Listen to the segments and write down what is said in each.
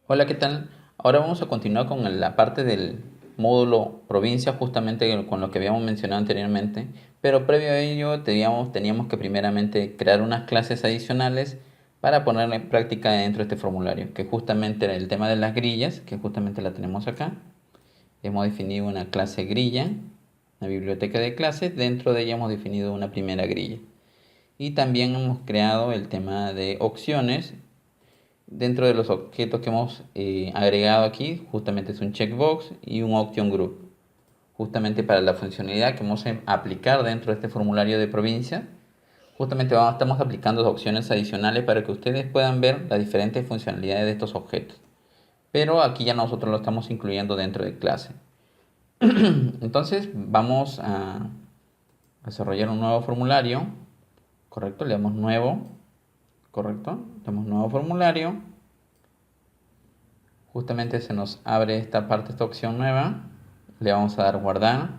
Hola, ¿qué tal? Ahora vamos a continuar con la parte del módulo provincia, justamente con lo que habíamos mencionado anteriormente, pero previo a ello teníamos que primeramente crear unas clases adicionales para ponerla en práctica dentro de este formulario, que justamente era el tema de las grillas, que justamente la tenemos acá. Hemos definido una clase grilla, una biblioteca de clases, dentro de ella hemos definido una primera grilla. Y también hemos creado el tema de opciones. Dentro de los objetos que hemos agregado aquí, justamente es un checkbox y un option group, justamente para la funcionalidad que vamos a aplicar dentro de este formulario de provincia. Justamente estamos aplicando opciones adicionales para que ustedes puedan ver las diferentes funcionalidades de estos objetos, pero aquí ya nosotros lo estamos incluyendo dentro de clase. Entonces vamos a desarrollar un nuevo formulario, correcto, le damos nuevo, correcto, le damos nuevo formulario. Justamente se nos abre esta parte, esta opción nueva. Le vamos a dar guardar.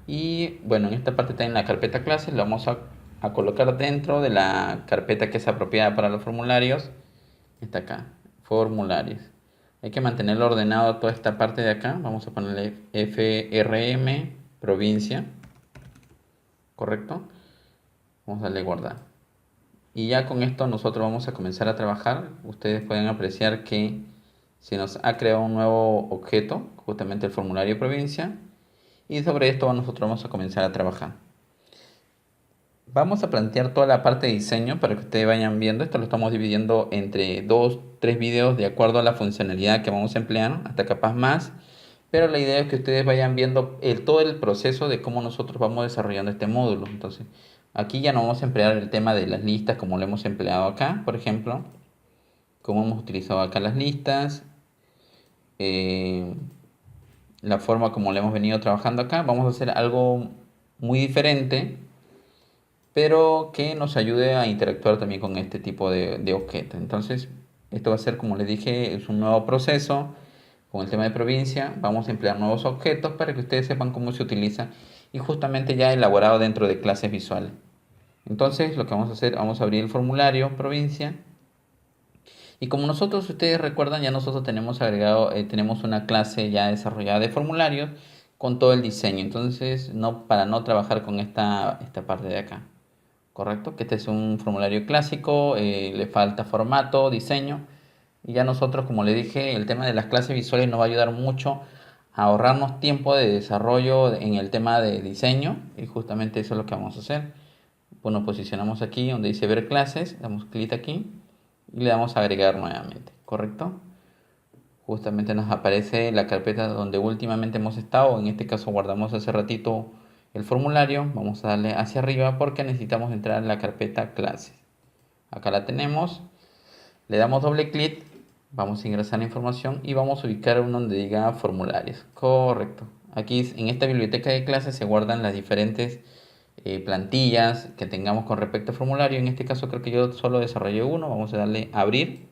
Y bueno, en esta parte también la carpeta clases la vamos a colocar dentro de la carpeta que es apropiada para los formularios. Está acá, formularios. Hay que mantenerlo ordenado toda esta parte de acá. Vamos a ponerle FRM provincia. ¿Correcto? Vamos a darle guardar. Y ya con esto nosotros vamos a comenzar a trabajar. Ustedes pueden apreciar que se nos ha creado un nuevo objeto, justamente el formulario provincia, y sobre esto nosotros vamos a comenzar a trabajar. Vamos a plantear toda la parte de diseño para que ustedes vayan viendo. Esto lo estamos dividiendo entre 2-3 videos de acuerdo a la funcionalidad que vamos a emplear, hasta capaz más. Pero la idea es que ustedes vayan viendo todo el proceso de cómo nosotros vamos desarrollando este módulo. Entonces, aquí ya no vamos a emplear el tema de las listas como lo hemos empleado acá, por ejemplo. Como hemos utilizado acá las listas. La forma como le hemos venido trabajando acá. Vamos a hacer algo muy diferente, pero que nos ayude a interactuar también con este tipo de objetos. Entonces, esto va a ser, como les dije, es un nuevo proceso. Con el tema de provincia, vamos a emplear nuevos objetos para que ustedes sepan cómo se utiliza y justamente ya elaborado dentro de clases visuales. Entonces, lo que vamos a hacer, vamos a abrir el formulario provincia. Y como nosotros, si ustedes recuerdan, ya nosotros tenemos agregado, tenemos una clase ya desarrollada de formularios con todo el diseño. Entonces, para no trabajar con esta parte de acá. ¿Correcto? Que este es un formulario clásico, le falta formato, diseño. Y ya nosotros, como le dije, el tema de las clases visuales nos va a ayudar mucho a ahorrarnos tiempo de desarrollo en el tema de diseño. Y justamente eso es lo que vamos a hacer. Bueno, posicionamos aquí donde dice ver clases, damos clic aquí y le damos a agregar nuevamente, ¿correcto? Justamente nos aparece la carpeta donde últimamente hemos estado, en este caso guardamos hace ratito el formulario, vamos a darle hacia arriba porque necesitamos entrar en la carpeta clases. Acá la tenemos, le damos doble clic, vamos a ingresar la información y vamos a ubicar uno donde diga formularios, correcto. Aquí en esta biblioteca de clases se guardan las diferentes plantillas que tengamos con respecto al formulario. En este caso creo que yo solo desarrollé uno, vamos a darle abrir.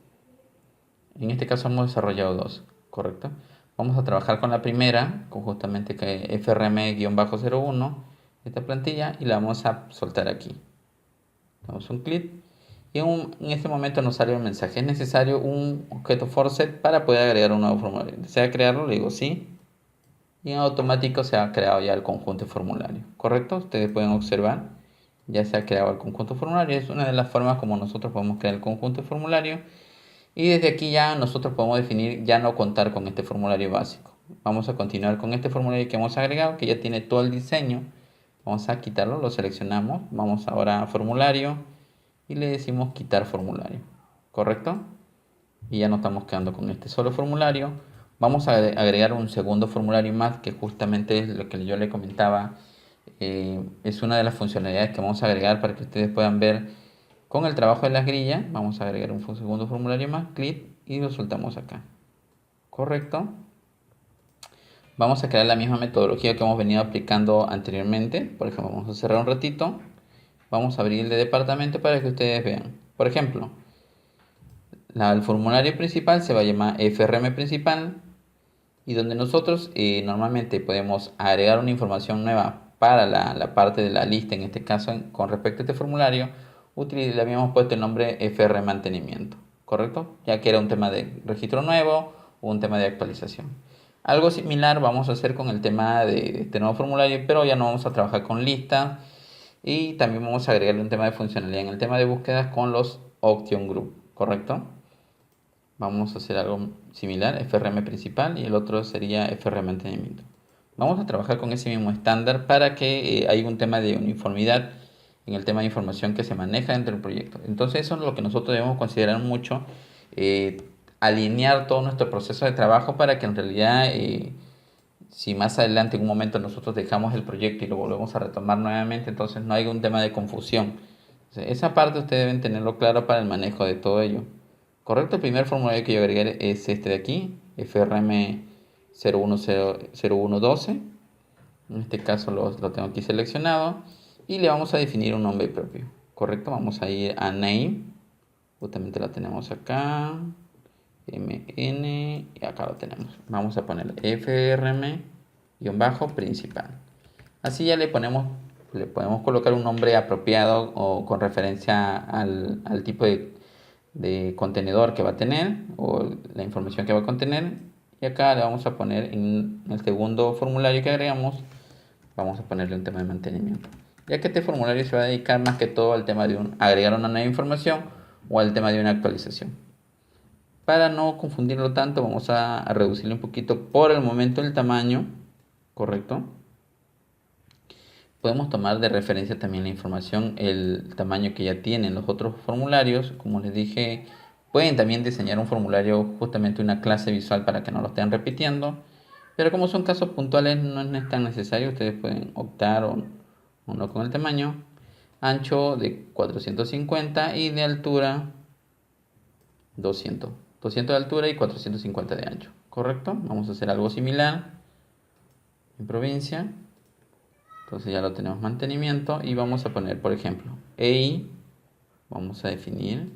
En este caso hemos desarrollado dos, ¿correcto? Vamos a trabajar con la primera, con justamente que FRM-01, esta plantilla, y la vamos a soltar aquí. Damos un clic y en este momento nos sale un mensaje. Es necesario un objeto forset para poder agregar un nuevo formulario. ¿Desea crearlo? Le digo sí. Y en automático se ha creado ya el conjunto de formulario, ¿correcto? Ustedes pueden observar, ya se ha creado el conjunto de formulario. Es una de las formas como nosotros podemos crear el conjunto de formulario. Y desde aquí ya nosotros podemos definir ya no contar con este formulario básico. Vamos a continuar con este formulario que hemos agregado, que ya tiene todo el diseño. Vamos a quitarlo, lo seleccionamos. Vamos ahora a formulario y le decimos quitar formulario. ¿Correcto? Y ya no estamos quedando con este solo formulario. Vamos a agregar un segundo formulario más, que justamente es lo que yo le comentaba. Es una de las funcionalidades que vamos a agregar para que ustedes puedan ver con el trabajo de las grillas. Vamos a agregar un segundo formulario más, clic, y lo soltamos acá. Correcto. Vamos a crear la misma metodología que hemos venido aplicando anteriormente. Por ejemplo, vamos a cerrar un ratito. Vamos a abrir el de departamento para que ustedes vean. Por ejemplo, el formulario principal se va a llamar FRM principal, y donde nosotros normalmente podemos agregar una información nueva para la parte de la lista, en este caso con respecto a este formulario, le habíamos puesto el nombre FR mantenimiento, ¿correcto? Ya que era un tema de registro nuevo o un tema de actualización. Algo similar vamos a hacer con el tema de este nuevo formulario, pero ya no vamos a trabajar con listas y también vamos a agregarle un tema de funcionalidad en el tema de búsquedas con los Auction Group, ¿correcto? Vamos a hacer algo similar, FRM principal y el otro sería FRM mantenimiento. Vamos a trabajar con ese mismo estándar para que haya un tema de uniformidad en el tema de información que se maneja dentro del proyecto. Entonces eso es lo que nosotros debemos considerar mucho, alinear todo nuestro proceso de trabajo para que en realidad, si más adelante en un momento nosotros dejamos el proyecto y lo volvemos a retomar nuevamente, entonces no hay un tema de confusión. Entonces, esa parte ustedes deben tenerlo claro para el manejo de todo ello. Correcto, el primer formulario que yo agregué es este de aquí, FRM 0100112. En este caso lo tengo aquí seleccionado y le vamos a definir un nombre propio. Correcto, vamos a ir a name, justamente lo tenemos acá, mn, y acá lo tenemos. Vamos a poner frm-principal. Así ya le podemos colocar un nombre apropiado o con referencia al tipo de contenedor que va a tener o la información que va a contener. Y acá le vamos a poner en el segundo formulario que agregamos, vamos a ponerle un tema de mantenimiento, ya que este formulario se va a dedicar más que todo al tema de agregar una nueva información o al tema de una actualización. Para no confundirlo tanto, vamos a reducirle un poquito por el momento el tamaño, ¿correcto? Podemos tomar de referencia también la información, el tamaño que ya tienen los otros formularios. Como les dije, pueden también diseñar un formulario, justamente una clase visual para que no lo estén repitiendo. Pero como son casos puntuales, no es tan necesario. Ustedes pueden optar o no con el tamaño. Ancho de 450 y de altura 200. 200 de altura y 450 de ancho. ¿Correcto? Vamos a hacer algo similar en provincia. Entonces ya lo tenemos mantenimiento y vamos a poner, por ejemplo, EI, vamos a definir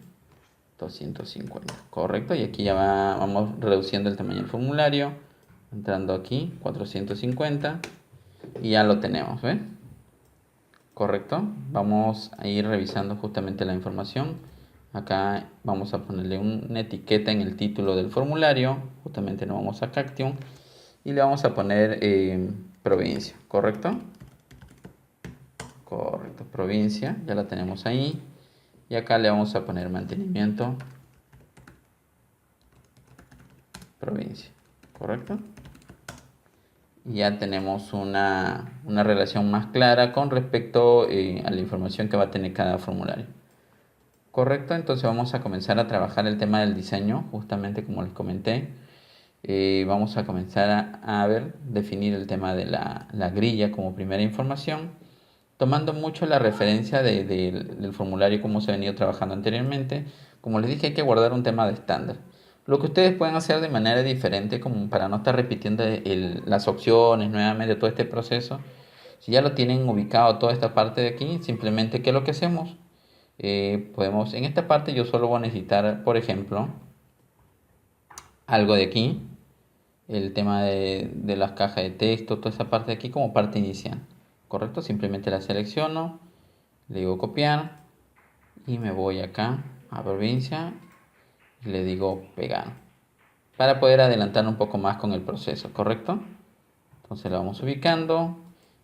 250, correcto, y aquí ya vamos reduciendo el tamaño del formulario, entrando aquí 450 y ya lo tenemos, ¿ves? Correcto, vamos a ir revisando justamente la información. Acá vamos a ponerle una etiqueta en el título del formulario, justamente nos vamos a Cactium y le vamos a poner provincia, ¿correcto? Correcto, provincia, ya la tenemos ahí. Y acá le vamos a poner mantenimiento, provincia, ¿correcto? Y ya tenemos una relación más clara con respecto a la información que va a tener cada formulario. Correcto, entonces vamos a comenzar a trabajar el tema del diseño, justamente como les comenté. Vamos a comenzar a definir el tema de la grilla como primera información, tomando mucho la referencia del formulario como se ha venido trabajando anteriormente. Como les dije, hay que guardar un tema de estándar. Lo que ustedes pueden hacer de manera diferente, como para no estar repitiendo las opciones nuevamente, todo este proceso, si ya lo tienen ubicado toda esta parte de aquí, simplemente, ¿qué es lo que hacemos? Podemos, en esta parte yo solo voy a necesitar, por ejemplo, algo de aquí, el tema de las cajas de texto, toda esa parte de aquí como parte inicial. ¿Correcto? Simplemente la selecciono, le digo copiar y me voy acá a provincia y le digo pegar para poder adelantar un poco más con el proceso, ¿correcto? Entonces la vamos ubicando,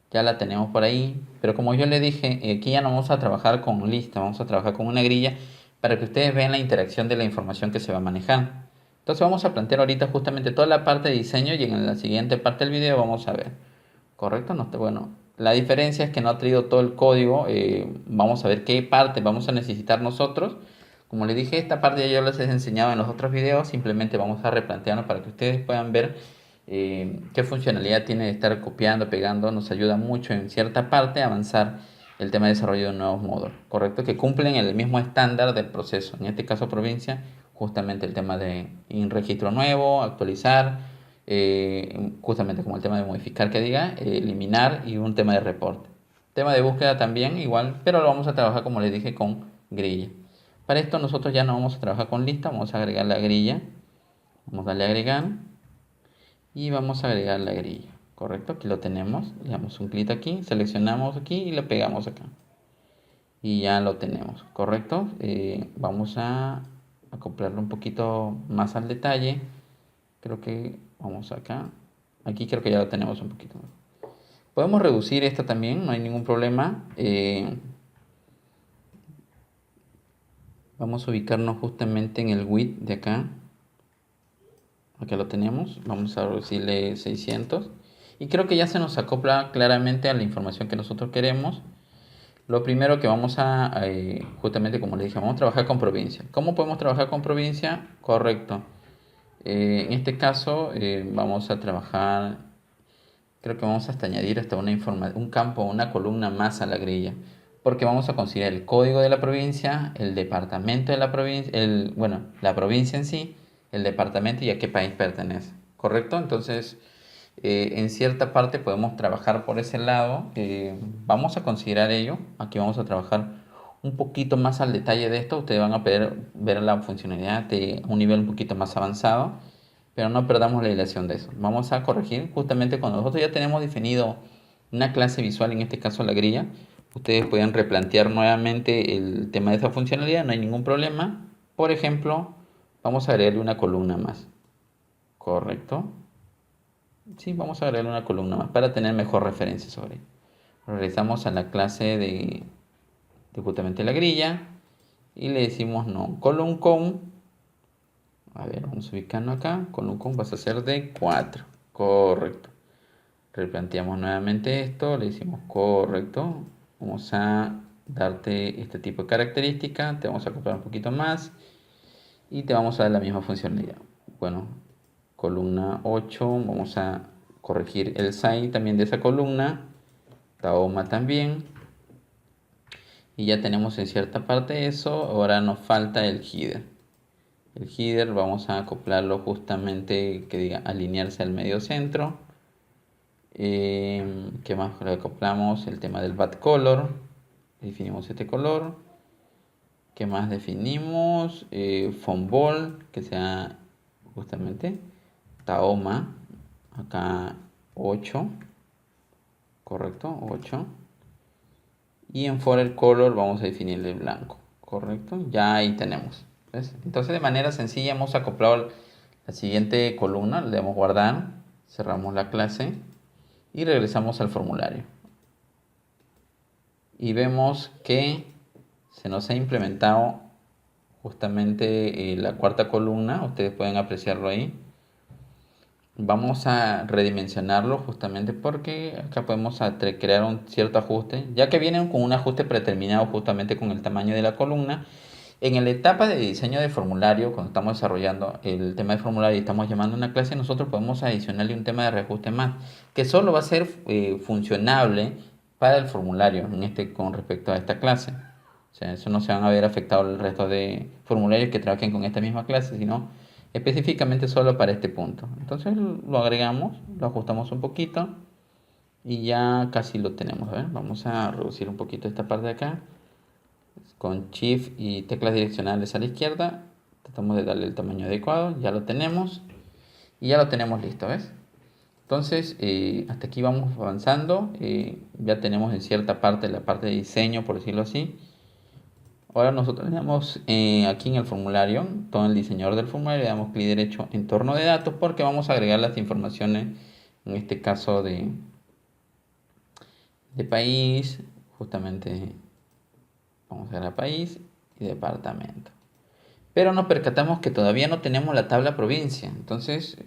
ya la tenemos por ahí, pero como yo le dije, aquí ya no vamos a trabajar con lista, vamos a trabajar con una grilla para que ustedes vean la interacción de la información que se va a manejar. Entonces vamos a plantear ahorita justamente toda la parte de diseño y en la siguiente parte del video vamos a ver, ¿correcto? No, bueno, la diferencia es que no ha traído todo el código. Vamos a ver qué parte vamos a necesitar nosotros. Como les dije, esta parte ya yo les he enseñado en los otros videos. Simplemente vamos a replantearnos para que ustedes puedan ver qué funcionalidad tiene de estar copiando, pegando. Nos ayuda mucho en cierta parte a avanzar el tema de desarrollo de nuevos módulos, ¿correcto? Que cumplen el mismo estándar del proceso. En este caso, provincia, justamente el tema de un registro nuevo, actualizar, justamente como el tema de modificar que diga, eliminar y un tema de reporte. Tema de búsqueda también igual, pero lo vamos a trabajar como les dije con grilla. Para esto nosotros ya no vamos a trabajar con lista, vamos a agregar la grilla. Vamos a darle a agregar y vamos a agregar la grilla. Correcto, aquí lo tenemos. Le damos un clic aquí, seleccionamos aquí y le pegamos acá. Y ya lo tenemos, ¿correcto? Vamos a acoplarlo un poquito más al detalle. Creo que vamos acá. Aquí creo que ya lo tenemos un poquito más. Podemos reducir esta también, no hay ningún problema. Vamos a ubicarnos justamente en el width de acá. Acá lo tenemos. Vamos a reducirle 600. Y creo que ya se nos acopla claramente a la información que nosotros queremos. Lo primero que vamos a, justamente como les dije, vamos a trabajar con provincia. ¿Cómo podemos trabajar con provincia? Correcto. En este caso vamos a trabajar, creo que vamos hasta añadir hasta un campo, una columna más a la grilla. Porque vamos a considerar el código de la provincia, el departamento de la provincia, bueno, la provincia en sí, el departamento y a qué país pertenece. ¿Correcto? Entonces, en cierta parte podemos trabajar por ese lado. Vamos a considerar ello. Aquí vamos a trabajar un poquito más al detalle de esto. Ustedes van a poder ver la funcionalidad de un nivel un poquito más avanzado, pero no perdamos la ilación de eso. Vamos a corregir justamente cuando nosotros ya tenemos definido una clase visual, en este caso la grilla. Ustedes pueden replantear nuevamente el tema de esa funcionalidad, no hay ningún problema. Por ejemplo, vamos a agregarle una columna más. Correcto. Sí, vamos a agregarle una columna más para tener mejor referencia sobre ello. Regresamos a la clase de justamente la grilla y le decimos no, column con, a ver, vamos a ubicarnos acá, column con vas a ser de 4, correcto. Replanteamos nuevamente esto, le decimos correcto, vamos a darte este tipo de característica, te vamos a acoplar un poquito más y te vamos a dar la misma funcionalidad. Bueno, columna 8, vamos a corregir el size también de esa columna, Tahoma también, y ya tenemos en cierta parte eso. Ahora nos falta el header. El header vamos a acoplarlo justamente que diga alinearse al medio centro. ¿Qué más le acoplamos? El tema del backcolor, definimos este color. ¿Qué más definimos? Font bold, que sea justamente Tahoma, acá 8, correcto, 8. Y en for color vamos a definirle blanco, correcto, ya ahí tenemos. ¿Ves? Entonces de manera sencilla hemos acoplado la siguiente columna, le damos guardar, cerramos la clase y regresamos al formulario. Y vemos que se nos ha implementado justamente la cuarta columna, ustedes pueden apreciarlo ahí. Vamos a redimensionarlo justamente porque acá podemos crear un cierto ajuste, ya que vienen con un ajuste predeterminado justamente con el tamaño de la columna. En la etapa de diseño de formulario, cuando estamos desarrollando el tema de formulario y estamos llamando a una clase, nosotros podemos adicionarle un tema de reajuste más, que solo va a ser funcionable para el formulario con respecto a esta clase. O sea, eso no se van a ver afectado el resto de formularios que trabajen con esta misma clase, sino específicamente solo para este punto. Entonces lo agregamos, lo ajustamos un poquito y ya casi lo tenemos. ¿Ver? Vamos a reducir un poquito esta parte de acá. Con Shift y teclas direccionales a la izquierda tratamos de darle el tamaño adecuado. Ya lo tenemos y ya lo tenemos listo. ¿Ves? Entonces hasta aquí vamos avanzando. Ya tenemos en cierta parte la parte de diseño, por decirlo así. Ahora nosotros le damos aquí en el formulario, todo el diseñador del formulario, le damos clic derecho entorno de datos porque vamos a agregar las informaciones, en este caso de país, justamente vamos a agregar país y departamento. Pero nos percatamos que todavía no tenemos la tabla provincia, entonces,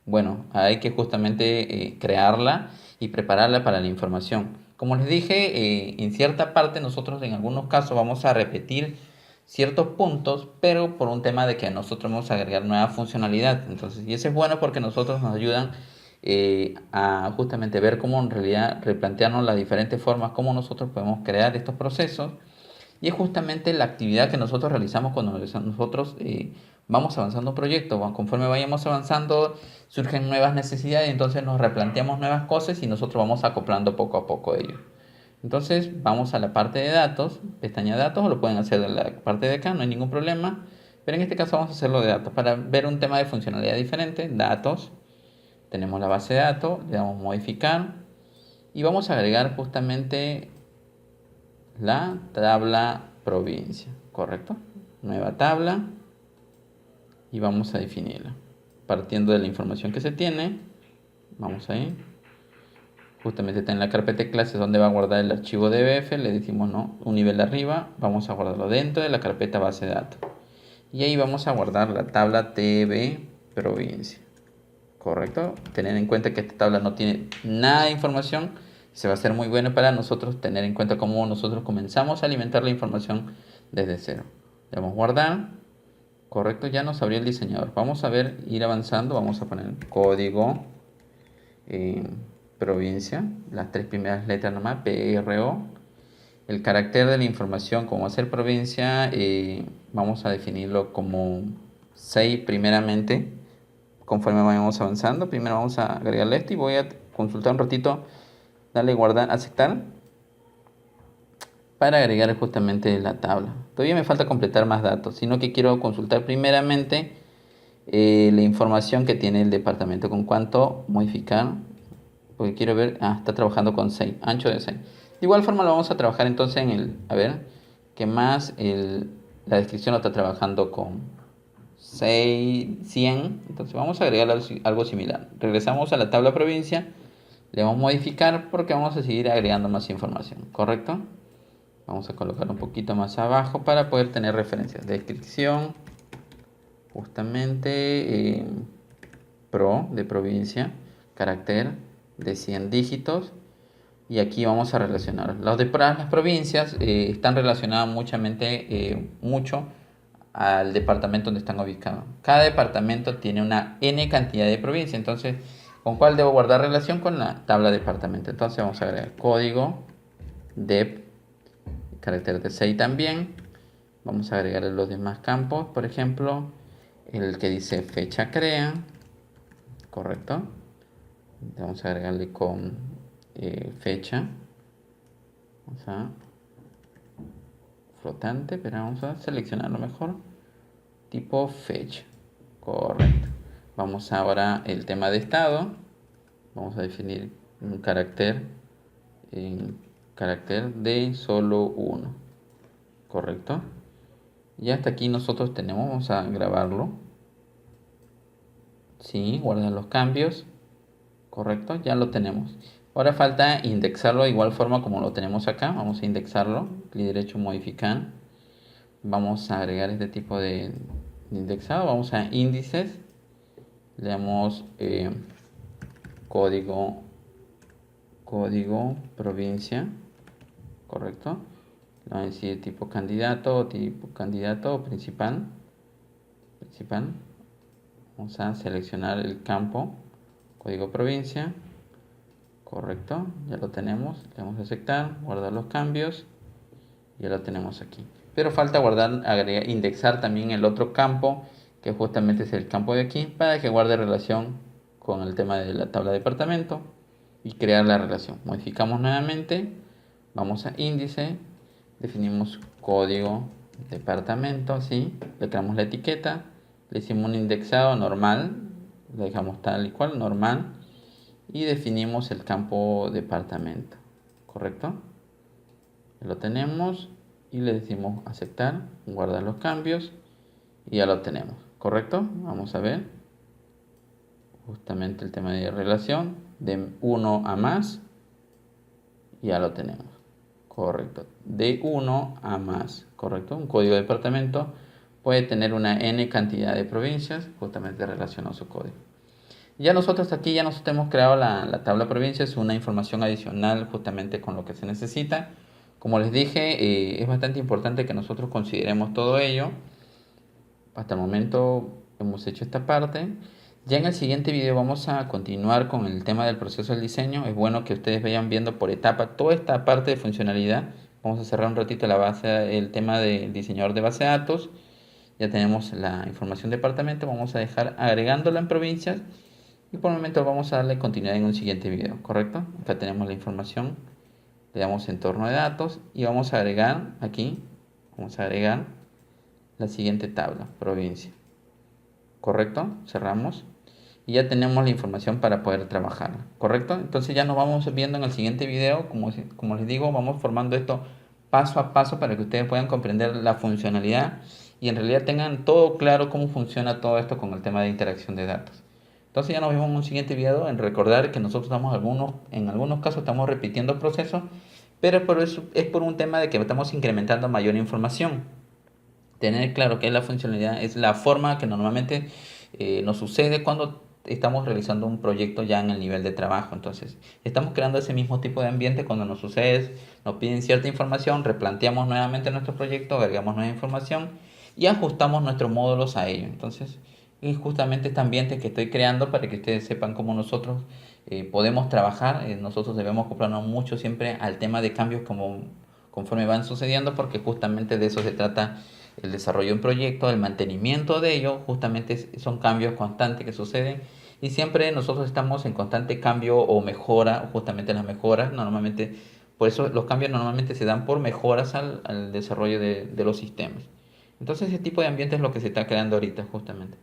bueno, hay que justamente crearla y prepararla para la información. Como les dije, en cierta parte nosotros en algunos casos vamos a repetir ciertos puntos, pero por un tema de que nosotros vamos a agregar nueva funcionalidad. Entonces, y eso es bueno porque nosotros nos ayudan a justamente ver cómo en realidad replantearnos las diferentes formas, cómo nosotros podemos crear estos procesos. Y es justamente la actividad que nosotros realizamos cuando nosotros vamos avanzando un proyecto. Conforme vayamos avanzando, surgen nuevas necesidades, entonces nos replanteamos nuevas cosas y nosotros vamos acoplando poco a poco ello. Entonces vamos a la parte de datos, pestaña de datos, o lo pueden hacer de la parte de acá, no hay ningún problema. Pero en este caso vamos a hacerlo de datos para ver un tema de funcionalidad diferente, datos. Tenemos la base de datos, le damos modificar y vamos a agregar justamente la tabla provincia, ¿correcto? Nueva tabla y vamos a definirla. Partiendo de la información que se tiene, vamos ahí. Justamente está en la carpeta de clases donde va a guardar el archivo DBF, le decimos no, un nivel arriba, vamos a guardarlo dentro de la carpeta base de datos. Y ahí vamos a guardar la tabla TB provincia. Correcto. Tener en cuenta que esta tabla no tiene nada de información. Se va a hacer muy bueno para nosotros tener en cuenta cómo nosotros comenzamos a alimentar la información desde cero. Le damos guardar. Correcto. Ya nos abrió el diseñador. Vamos a ver, ir avanzando. Vamos a poner código provincia. Las 3 primeras letras nomás. PRO. El carácter de la información, como va a ser provincia, vamos a definirlo como 6 primeramente. Conforme vayamos avanzando, primero vamos a agregarle esto y voy a consultar un ratito, darle guardar, aceptar, para agregar justamente la tabla. Todavía me falta completar más datos, sino que quiero consultar primeramente la información que tiene el departamento, con cuánto modificar, porque quiero ver, está trabajando con 6, ancho de 6. De igual forma lo vamos a trabajar entonces en el, a ver, que más la descripción lo está trabajando con 100. Entonces vamos a agregar algo similar. Regresamos a la tabla provincia, le vamos a modificar porque vamos a seguir agregando más información, ¿correcto? Vamos a colocar un poquito más abajo para poder tener referencias. Descripción, justamente, pro de provincia, carácter de 100 dígitos. Y aquí vamos a relacionar. Las provincias están relacionadas mucho al departamento donde están ubicados. Cada departamento tiene una n cantidad de provincias. Entonces, ¿con cuál debo guardar relación? Con la tabla de departamento. Entonces vamos a agregar código dep, carácter de 6 también. Vamos a agregar los demás campos. Por ejemplo, el que dice fecha crea. Correcto. Vamos a agregarle con fecha. Vamos a flotante, pero vamos a seleccionarlo mejor. Tipo fecha. Correcto. Vamos ahora el tema de estado. Vamos a definir un carácter de solo 1. Correcto. Y hasta aquí nosotros tenemos, vamos a grabarlo. Sí, guardar los cambios. Correcto, ya lo tenemos. Ahora falta indexarlo de igual forma como lo tenemos acá. Vamos a indexarlo. Clic derecho, modificar. Vamos a agregar este tipo de indexado. Vamos a índices. Le damos código provincia. Correcto. Le vamos a decir tipo candidato o principal. Vamos a seleccionar el campo código provincia. Correcto, ya lo tenemos. Le vamos a aceptar, guardar los cambios. Ya lo tenemos aquí. Pero falta guardar, agregar, indexar también el otro campo, que justamente es el campo de aquí, para que guarde relación con el tema de la tabla de departamento y crear la relación. Modificamos nuevamente, vamos a índice, definimos código departamento, así, le creamos la etiqueta, le hicimos un indexado normal, le dejamos tal y cual, normal, y definimos el campo departamento, ¿correcto? Ya lo tenemos y le decimos aceptar, guardar los cambios y ya lo tenemos, ¿correcto? Vamos a ver justamente el tema de relación de 1 a más, ya lo tenemos, correcto, de 1 a más, correcto. Un código de departamento puede tener una n cantidad de provincias justamente relacionado a su código. Ya nosotros aquí ya nos hemos creado la tabla provincia, es una información adicional justamente con lo que se necesita. Como les dije, es bastante importante que nosotros consideremos todo ello. Hasta el momento hemos hecho esta parte. Ya en el siguiente video vamos a continuar con el tema del proceso del diseño. Es bueno que ustedes vayan viendo por etapa toda esta parte de funcionalidad. Vamos a cerrar un ratito el tema del diseñador de base de datos. Ya tenemos la información de departamento. Vamos a dejar agregándola en provincias. Y por el momento vamos a darle continuidad en un siguiente video, ¿correcto? Acá tenemos la información, le damos entorno de datos y vamos a agregar aquí, vamos a agregar la siguiente tabla, provincia, ¿correcto? Cerramos. y ya tenemos la información para poder trabajar, ¿correcto? Entonces ya nos vamos viendo en el siguiente video, como les digo, vamos formando esto paso a paso para que ustedes puedan comprender la funcionalidad y en realidad tengan todo claro cómo funciona todo esto con el tema de interacción de datos. Entonces ya nos vemos en un siguiente video en recordar que nosotros en algunos casos estamos repitiendo procesos, pero por eso, es por un tema de que estamos incrementando mayor información. Tener claro que la funcionalidad es la forma que normalmente nos sucede cuando estamos realizando un proyecto ya en el nivel de trabajo. Entonces, estamos creando ese mismo tipo de ambiente cuando nos sucede, nos piden cierta información, replanteamos nuevamente nuestro proyecto, agregamos nueva información y ajustamos nuestros módulos a ello. Entonces, es justamente este ambiente que estoy creando para que ustedes sepan cómo nosotros podemos trabajar. Nosotros debemos acoplarnos mucho siempre al tema de cambios conforme van sucediendo, porque justamente de eso se trata el desarrollo de un proyecto, el mantenimiento de ello, justamente son cambios constantes que suceden y siempre nosotros estamos en constante cambio o mejora, justamente las mejoras, normalmente, por eso los cambios normalmente se dan por mejoras al desarrollo de los sistemas. Entonces ese tipo de ambiente es lo que se está creando ahorita justamente.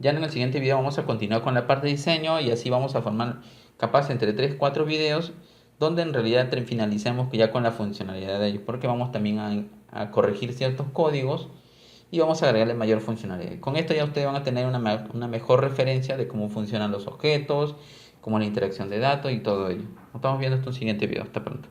Ya en el siguiente video vamos a continuar con la parte de diseño y así vamos a formar capaz entre 3 4 videos donde en realidad finalicemos ya con la funcionalidad de ellos, porque vamos también a corregir ciertos códigos y vamos a agregarle mayor funcionalidad. Con esto ya ustedes van a tener una mejor referencia de cómo funcionan los objetos, cómo es la interacción de datos y todo ello. Nos estamos viendo en un siguiente video. Hasta pronto.